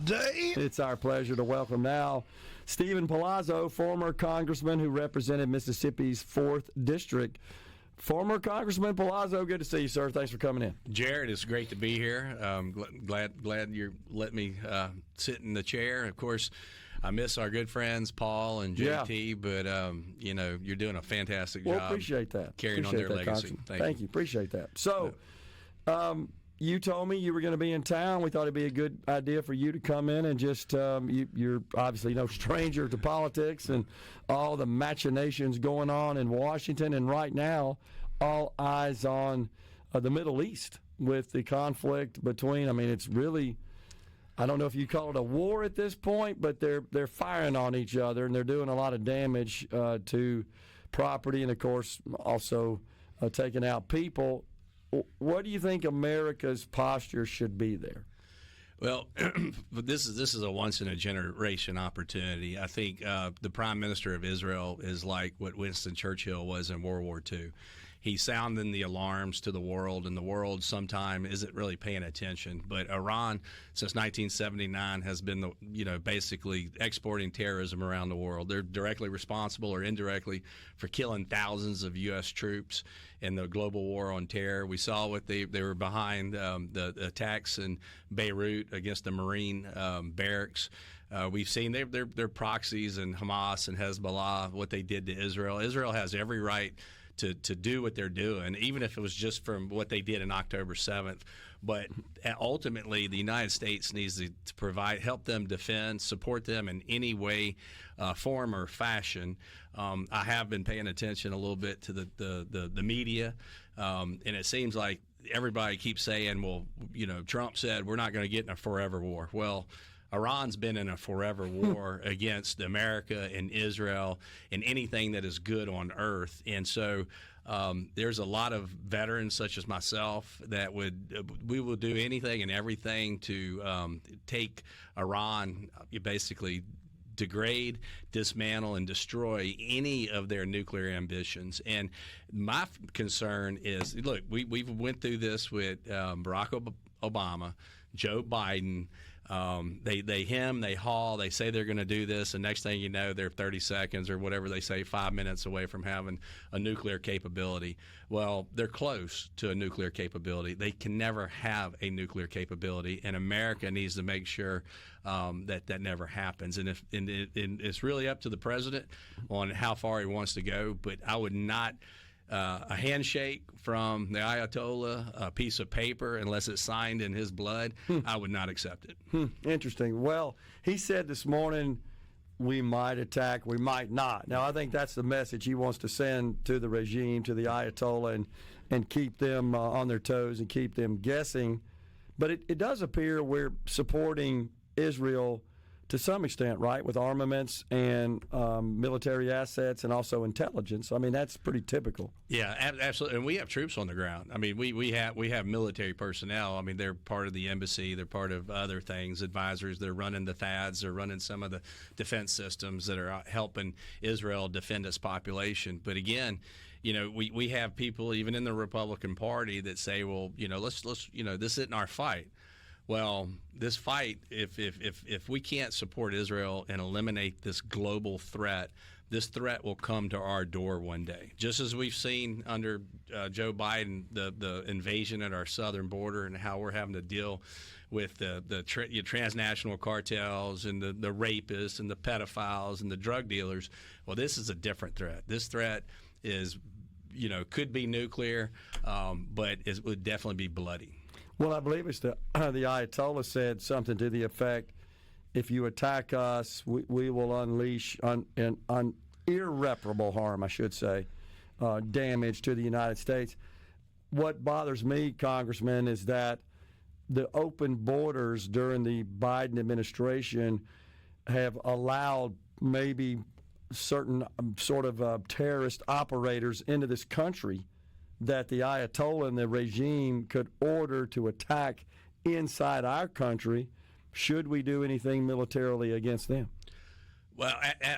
Dave. It's our pleasure to welcome now Stephen Palazzo, former congressman who represented Mississippi's 4th District. Former Congressman Palazzo, good to see you, sir. Thanks for coming in. Gerard, it's great to be here. Glad you let me sit in the chair. Of course, I miss our good friends Paul and JT, but you're doing a fantastic job. Well, appreciate that. Carrying on their legacy. Thank you. Appreciate that. So, you told me you were going to be in town. We thought it'd be a good idea for you to come in and just you're obviously no stranger to politics and all the machinations going on in Washington. And right now, all eyes on the Middle East with the conflict between. I mean, it's really. I don't know if you call it a war at this point, but they're firing on each other and they're doing a lot of damage to property and, of course, also taking out people. What do you think America's posture should be there? Well, this is a once-in-a-generation opportunity. I think the Prime Minister of Israel is like what Winston Churchill was in World War II. He's sounding the alarms to the world, and the world sometime isn't really paying attention. But Iran, since 1979, has been basically exporting terrorism around the world. They're directly responsible or indirectly for killing thousands of U.S. troops in the global war on terror. We saw what they were behind the attacks in Beirut against the Marine barracks. We've seen their proxies and Hamas and Hezbollah, what they did to Israel. Israel has every right to do what they're doing, even if it was just from what they did on October 7th. But ultimately, the United States needs to help them defend, support them in any way, form, or fashion. I have been paying attention a little bit to the media, and it seems like everybody keeps saying, well, Trump said we're not going to get in a forever war. Well, Iran's been in a forever war against America and Israel and anything that is good on earth. And so there's a lot of veterans such as myself that we will do anything and everything to take Iran, basically degrade, dismantle, and destroy any of their nuclear ambitions. And my concern is, look, we went through this with Barack Obama, Joe Biden. They hem, they haul, they say they're going to do this, and next thing you know, they're 30 seconds or whatever they say, 5 minutes away from having a nuclear capability. Well, they're close to a nuclear capability. They can never have a nuclear capability, and America needs to make sure that never happens. And it's really up to the president on how far he wants to go, but I would not. A handshake from the Ayatollah, a piece of paper, unless it's signed in his blood, I would not accept it. Interesting. Well, he said this morning we might attack, we might not. Now, I think that's the message he wants to send to the regime, to the Ayatollah, and keep them on their toes and keep them guessing. But it does appear we're supporting Israel to some extent, right, with armaments and military assets and also intelligence. I mean, that's pretty typical. Yeah, absolutely. And we have troops on the ground. I mean, we have military personnel. I mean, they're part of the embassy. They're part of other things, advisors. They're running the THAADs. They're running some of the defense systems that are helping Israel defend its population. But again, we have people even in the Republican Party that say, well, let's this isn't our fight. Well, this fight, if we can't support Israel and eliminate this global threat, this threat will come to our door one day. Just as we've seen under Joe Biden, the invasion at our southern border and how we're having to deal with the transnational cartels and the rapists and the pedophiles and the drug dealers. Well, this is a different threat. This threat is, could be nuclear, but it would definitely be bloody. Well, I believe it's the Ayatollah said something to the effect, if you attack us, we will unleash irreparable harm, I should say, damage to the United States. What bothers me, Congressman, is that the open borders during the Biden administration have allowed maybe certain sort of terrorist operators into this country that the Ayatollah and the regime could order to attack inside our country. Should we do anything militarily against them? Well,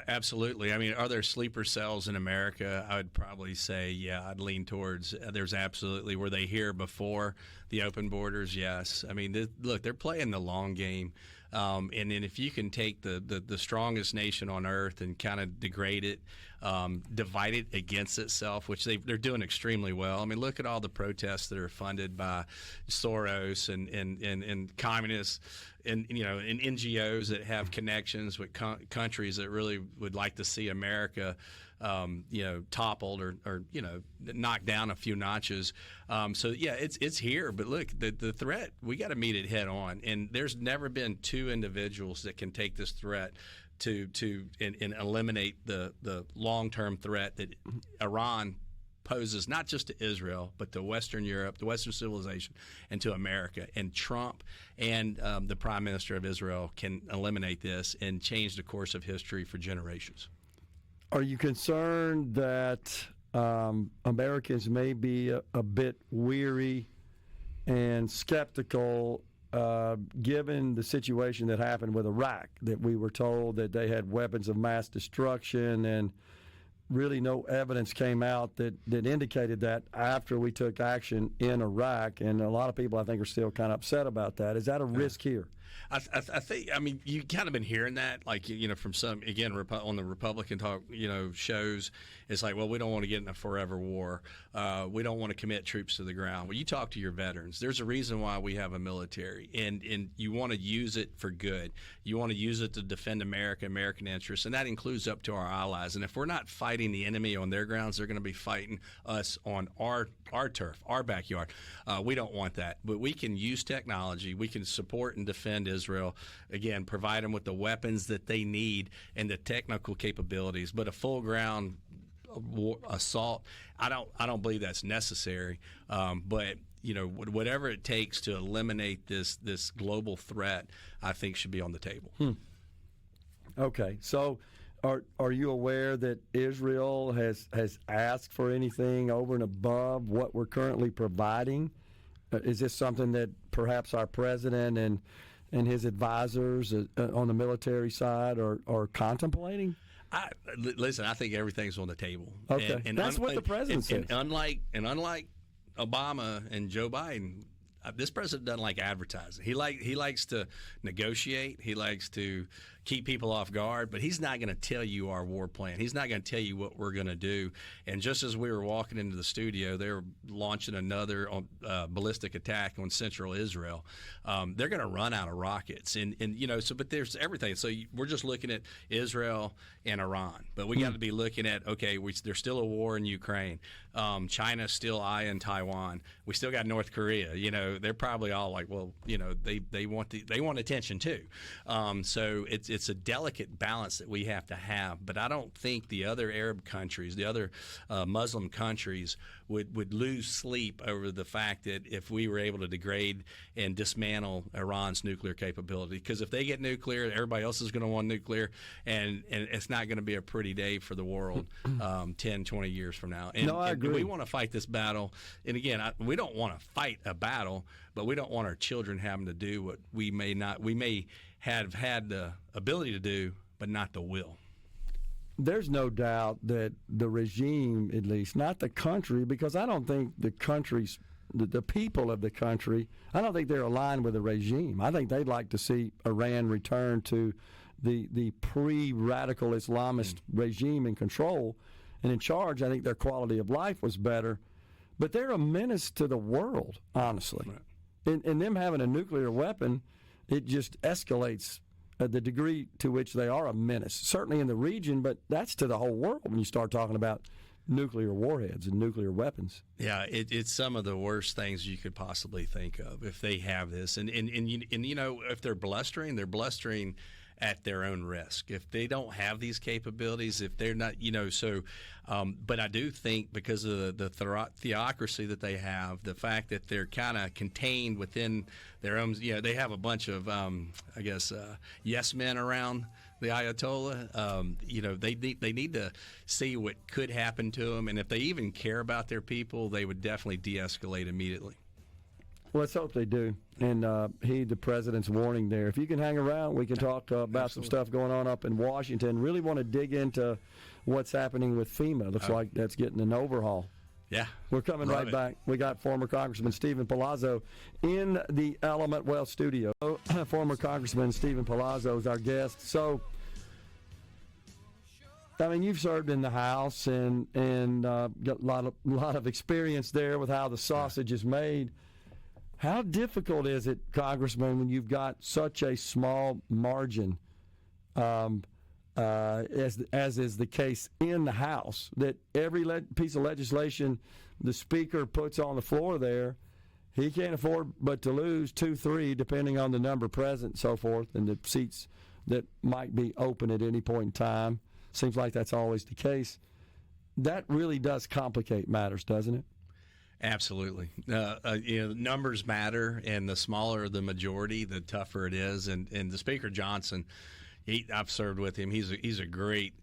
absolutely. I mean, are there sleeper cells in America? I would probably say, yeah, I'd lean towards there's absolutely. Were they here before the open borders? Yes. I mean, look, they're playing the long game. And then if you can take the strongest nation on earth and kind of degrade it, divide it against itself, which they're doing extremely well. I mean, look at all the protests that are funded by Soros and communists and and NGOs that have connections with countries that really would like to see America toppled or knocked down a few notches. So yeah, it's here. But look, the threat, we got to meet it head on. And there's never been two individuals that can take this threat to eliminate the long-term threat that Iran poses, not just to Israel, but to Western Europe, to Western civilization, and to America. And Trump and the Prime Minister of Israel can eliminate this and change the course of history for generations. Are you concerned that Americans may be a bit weary and skeptical given the situation that happened with Iraq, that we were told that they had weapons of mass destruction and really no evidence came out that indicated that after we took action in Iraq, and a lot of people I think are still kind of upset about that. Is that a risk here? I think, I mean, you kind of been hearing that, like, from some, again, on the Republican talk, shows. It's like, well, we don't want to get in a forever war. We don't want to commit troops to the ground. Well, you talk to your veterans. There's a reason why we have a military, and you want to use it for good. You want to use it to defend America, American interests, and that includes up to our allies. And if we're not fighting the enemy on their grounds, they're going to be fighting us on our turf, our backyard. We don't want that. But we can use technology. We can support and defend Israel, again, provide them with the weapons that they need and the technical capabilities. But a full ground assault, I don't believe that's necessary. But whatever it takes to eliminate this global threat, I think should be on the table. Okay, so are you aware that Israel has asked for anything over and above what we're currently providing? Is this something that perhaps our president and his advisors on the military side are contemplating? Listen, I think everything's on the table. Okay, and that's what the president says. And unlike Obama and Joe Biden, this president doesn't like advertising. He likes to negotiate. He likes to keep people off guard, but he's not going to tell you our war plan. He's not going to tell you what we're going to do. And just as we were walking into the studio, they were launching another ballistic attack on central Israel. They're going to run out of rockets, but there's everything. So we're just looking at Israel and Iran, but we got to be looking at, okay, there's still a war in Ukraine. China's still eyeing Taiwan. We still got North Korea. They're probably all like, well, they want attention too. So it's a delicate balance that we have to have. But I don't think the other Arab countries, the other Muslim countries would lose sleep over the fact that if we were able to degrade and dismantle Iran's nuclear capability. Because if they get nuclear, everybody else is going to want nuclear, and it's not going to be a pretty day for the world 10, 20 years from now. And, no, I agree. We want to fight this battle. And again, we don't want to fight a battle, but we don't want our children having to do what we may have had the ability to do, but not the will. There's no doubt that the regime, at least, not the country, because I don't think the country's, the people of the country, I don't think they're aligned with the regime. I think they'd like to see Iran return to the pre-radical Islamist regime in control and in charge. I think their quality of life was better. But they're a menace to the world, honestly. Right. And them having a nuclear weapon, it just escalates the degree to which they are a menace, certainly in the region, but that's to the whole world when you start talking about nuclear warheads and nuclear weapons. Yeah, it's some of the worst things you could possibly think of if they have this. And if they're blustering at their own risk. If they don't have these capabilities, if they're not, but I do think because of the theocracy that they have, the fact that they're kind of contained within their own, they have a bunch of, yes men around the Ayatollah. They need to see what could happen to them, and if they even care about their people, they would definitely de-escalate immediately. Well, let's hope they do, and heed the president's warning there. If you can hang around, we can talk about some stuff going on up in Washington. Really want to dig into what's happening with FEMA. Looks like that's getting an overhaul. Yeah. We're coming right back. We got former Congressman Stephen Palazzo in the Element Wealth studio. Former Congressman Stephen Palazzo is our guest. So, I mean, you've served in the House and got a lot of experience there with how the sausage is made. How difficult is it, Congressman, when you've got such a small margin, as is the case in the House, that every piece of legislation the Speaker puts on the floor there, he can't afford but to lose 2-3, depending on the number present and so forth, and the seats that might be open at any point in time. Seems like that's always the case. That really does complicate matters, doesn't it? Absolutely. Numbers matter, and the smaller the majority, the tougher it is. And the Speaker Johnson, I've served with him. He's a great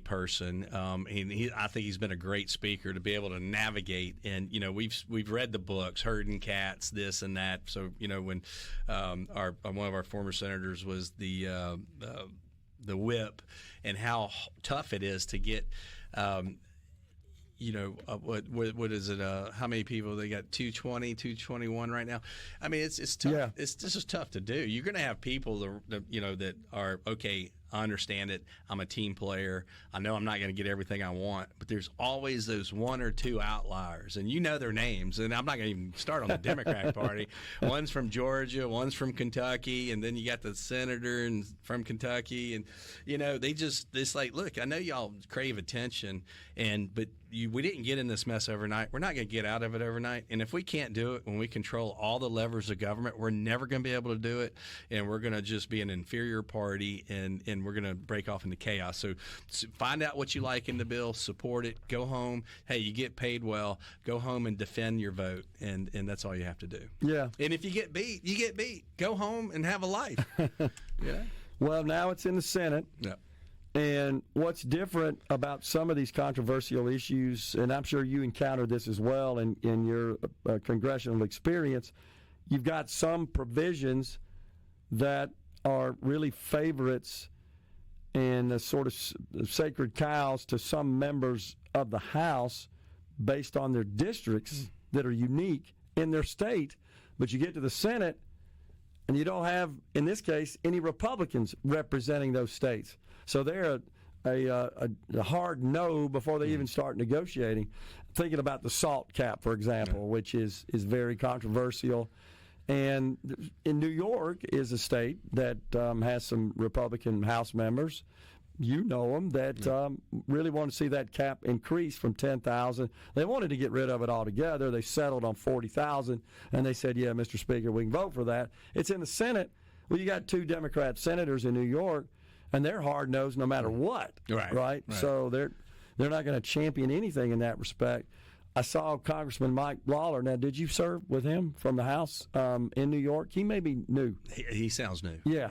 person. I think he's been a great speaker to be able to navigate. And we've read the books, herding cats, this and that. So when one of our former senators was the whip, and how tough it is to get. What is it? How many people they got? 220, 221 right now. I mean, it's tough. Yeah. This is tough to do. You're going to have people that are okay. I understand it. I'm a team player. I know I'm not going to get everything I want, but there's always those one or two outliers, and you know their names. And I'm not going to even start on the Democrat Party. One's from Georgia, one's from Kentucky, and then you got the senator from Kentucky, and it's like, look, I know y'all crave attention, but we didn't get in this mess overnight. We're not going to get out of it overnight. And if we can't do it when we control all the levers of government, we're never going to be able to do it, and we're going to just be an inferior party, and we're going to break off into chaos. So find out what you like in the bill, support it, go home. Hey, you get paid well. Go home and defend your vote, and that's all you have to do. Yeah. And if you get beat, you get beat. Go home and have a life. Yeah. Well, now it's in the Senate. Yeah. And what's different about some of these controversial issues, and I'm sure you encountered this as well in your congressional experience, you've got some provisions that are really favorites and sort of sacred cows to some members of the House based on their districts that are unique in their state. But you get to the Senate, and you don't have, in this case, any Republicans representing those states. So they're a hard no before they even start negotiating. Thinking about the SALT cap, for example, which is very controversial. And in New York is a state that has some Republican House members. You know them that really want to see that cap increase from 10,000. They wanted to get rid of it altogether. They settled on 40,000, and they said, "Yeah, Mr. Speaker, we can vote for that." It's in the Senate. Well, you got 2 Democrat senators in New York, and they're hard nosed no matter what. Right. So they're not going to champion anything in that respect. I saw Congressman Mike Lawler. Now, did you serve with him from the House in New York? He may be new. He sounds new. Yeah,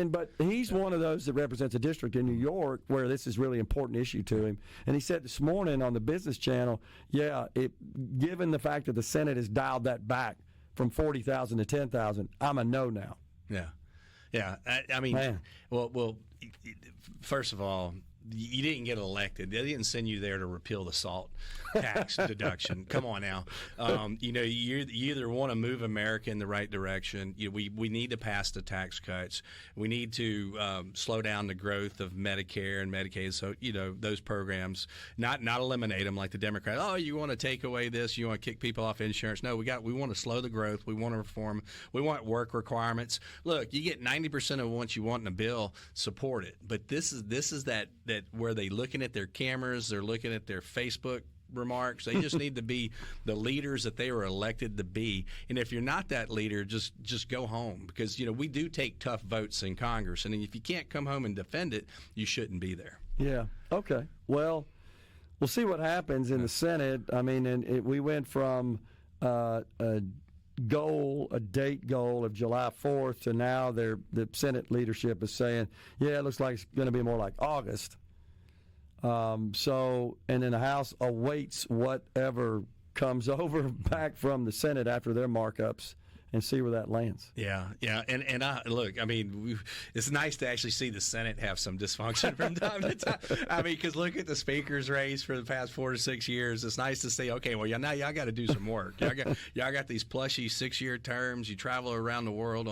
but he's one of those that represents a district in New York where this is really important issue to him. And he said this morning on the Business Channel, given the fact that the Senate has dialed that back from 40,000 to 10,000, I'm a no now. Yeah. I mean, well, first of all, you didn't get elected. They didn't send you there to repeal the SALT tax deduction. Come on now. You either want to move America in the right direction. We need to pass the tax cuts. We need to slow down the growth of Medicare and Medicaid. So those programs, not eliminate them like the Democrats. Oh, you want to take away this? You want to kick people off insurance? No, we want to slow the growth. We want to reform. We want work requirements. Look, you get 90% of what you want in a bill. Support it. But this is that where they looking at their cameras, they're looking at their Facebook remarks. They just need to be the leaders that they were elected to be. And if you're not that leader, just go home, because we do take tough votes in Congress. And if you can't come home and defend it, you shouldn't be there. Yeah. Okay. Well, we'll see what happens in the Senate. I mean, we went from a date goal of July 4th to now the Senate leadership is saying, it looks like it's going to be more like August. And then the House awaits whatever comes over back from the Senate after their markups and see where that lands. Yeah, and I look. I mean, it's nice to actually see the Senate have some dysfunction from time to time. I mean, because look at the speaker's race for the past 4 to 6 years. It's nice to see. Okay, well, now y'all got to do some work. Y'all got these plushy 6-year terms. You travel around the world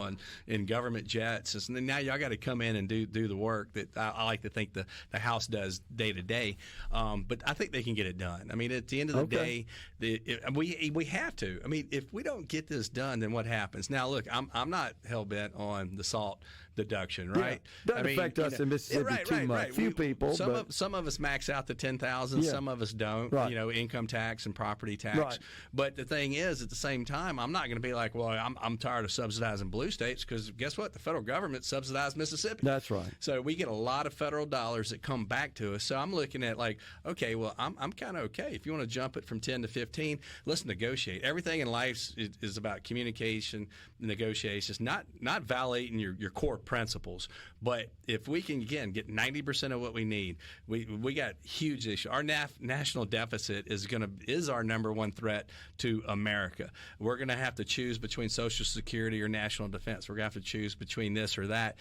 in government jets, and now y'all got to come in and do the work that I like to think the House does day to day. But I think they can get it done. I mean, at the end of the day, we have to. I mean, if we don't get this done, then what happens? Now, look, I'm not hell bent on the SALT deduction, right? Yeah, doesn't affect us in Mississippi too much. Few people, some of us max out the 10,000, some of us don't. Right. Income tax and property tax. Right. But the thing is, at the same time, I'm not going to be like, well, I'm tired of subsidizing blue states, because guess what? The federal government subsidized Mississippi. That's right. So we get a lot of federal dollars that come back to us. So I'm looking at like, okay, well, I'm kind of okay. If you want to jump it from 10 to 15, let's negotiate. Everything in life is about communication, negotiations, not violating your core principles. But if we can, again, get 90% of what we need, we got huge issues. Our national deficit is our number one threat to America. We're going to have to choose between Social Security or national defense. We're going to have to choose between this or that.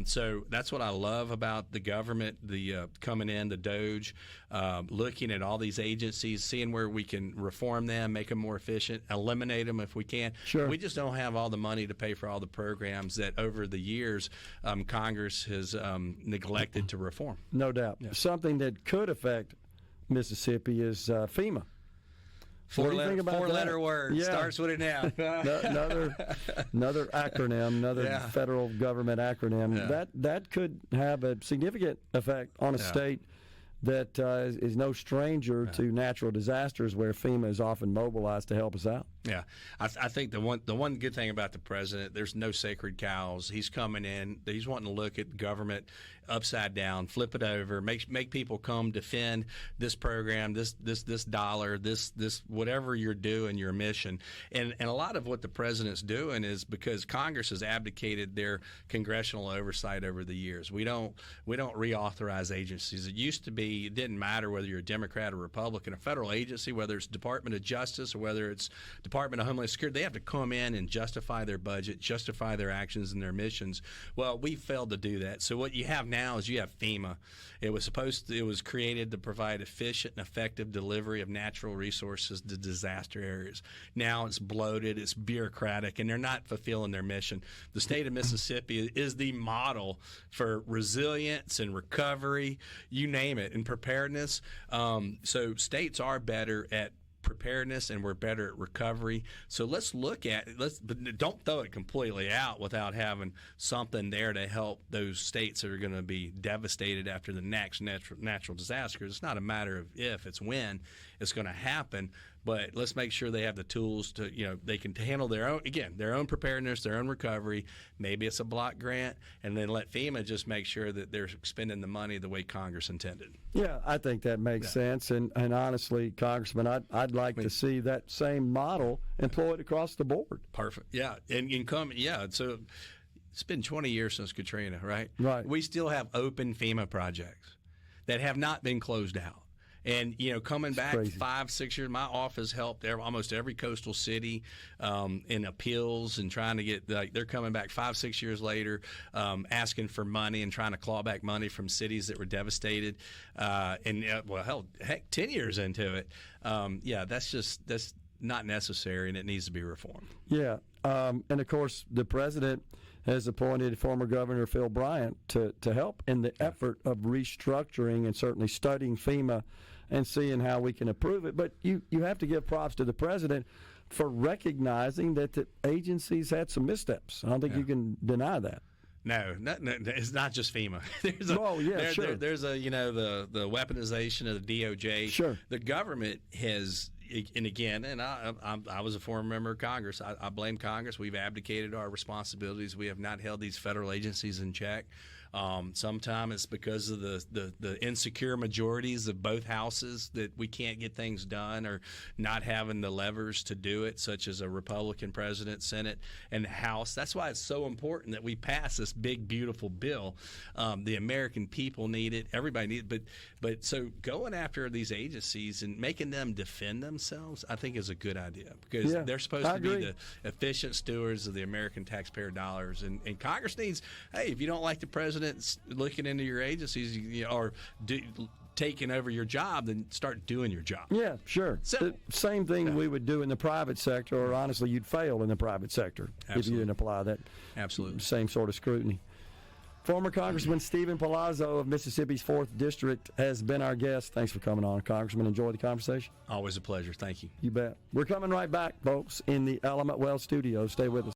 So that's what I love about the government, the coming in, the DOGE, looking at all these agencies, seeing where we can reform them, make them more efficient, eliminate them if we can. Sure. We just don't have all the money to pay for all the programs that over the years Congress has neglected to reform. No doubt. Yeah. Something that could affect Mississippi is FEMA. Four-letter word. Starts with an F. another acronym, another federal government acronym. Yeah. That could have a significant effect on a state that is no stranger to natural disasters, where FEMA is often mobilized to help us out. Yeah, I think the one good thing about the president, there's no sacred cows. He's coming in. He's wanting to look at government upside down, flip it over, make people come defend this program, this dollar, this whatever you're doing, your mission. And a lot of what the president's doing is because Congress has abdicated their congressional oversight over the years. We don't reauthorize agencies. It used to be, it didn't matter whether you're a Democrat or Republican. A federal agency, whether it's Department of Justice or whether it's Department of Homeland Security, they have to come in and justify their budget, justify their actions and their missions. Well, we failed to do that. So what you have now is you have FEMA. It was created to provide efficient and effective delivery of natural resources to disaster areas. Now it's bloated, it's bureaucratic, and they're not fulfilling their mission. The state of Mississippi is the model for resilience and recovery, you name it, and preparedness. So states are better at preparedness, and we're better at recovery. So let's look at it. But don't throw it completely out without having something there to help those states that are going to be devastated after the next natural disaster. It's not a matter of if, it's when it's going to happen. But let's make sure they have the tools to, they can handle their own preparedness, their own recovery. Maybe it's a block grant, and then let FEMA just make sure that they're spending the money the way Congress intended. Yeah, I think that makes sense. And honestly, Congressman, I'd like to see that same model employed across the board. Perfect. Yeah, So it's been 20 years since Katrina, right? Right. We still have open FEMA projects that have not been closed out. And, coming back 5-6 years, my office helped almost every coastal city in appeals and trying to get, they're coming back 5-6 years later asking for money and trying to claw back money from cities that were devastated. 10 years into it, that's not necessary, and it needs to be reformed. Yeah. And, of course, the president has appointed former Governor Phil Bryant to help in the effort of restructuring and certainly studying FEMA and seeing how we can improve it. But you have to give props to the president for recognizing that the agencies had some missteps. I don't think you can deny that. No, it's not just FEMA. There's the weaponization of the DOJ. Sure. The government has, and again, and I was a former member of Congress. I blame Congress. We've abdicated our responsibilities. We have not held these federal agencies in check. Sometimes it's because of the insecure majorities of both houses that we can't get things done, or not having the levers to do it, such as a Republican president, Senate, and the House. That's why it's so important that we pass this big, beautiful bill. The American people need it. Everybody needs it. But so going after these agencies and making them defend themselves, I think is a good idea, because they're supposed to be the efficient stewards of the American taxpayer dollars. And Congress needs, hey, if you don't like the president looking into your agencies or taking over your job, then start doing your job. Yeah, sure. The same thing we would do in the private sector, or honestly, you'd fail in the private sector if you didn't apply that same sort of scrutiny. Former Congressman Stephen Palazzo of Mississippi's 4th District has been our guest. Thanks for coming on, Congressman. Enjoy the conversation. Always a pleasure. Thank you. You bet. We're coming right back, folks, in the Element Well studio. Stay with us.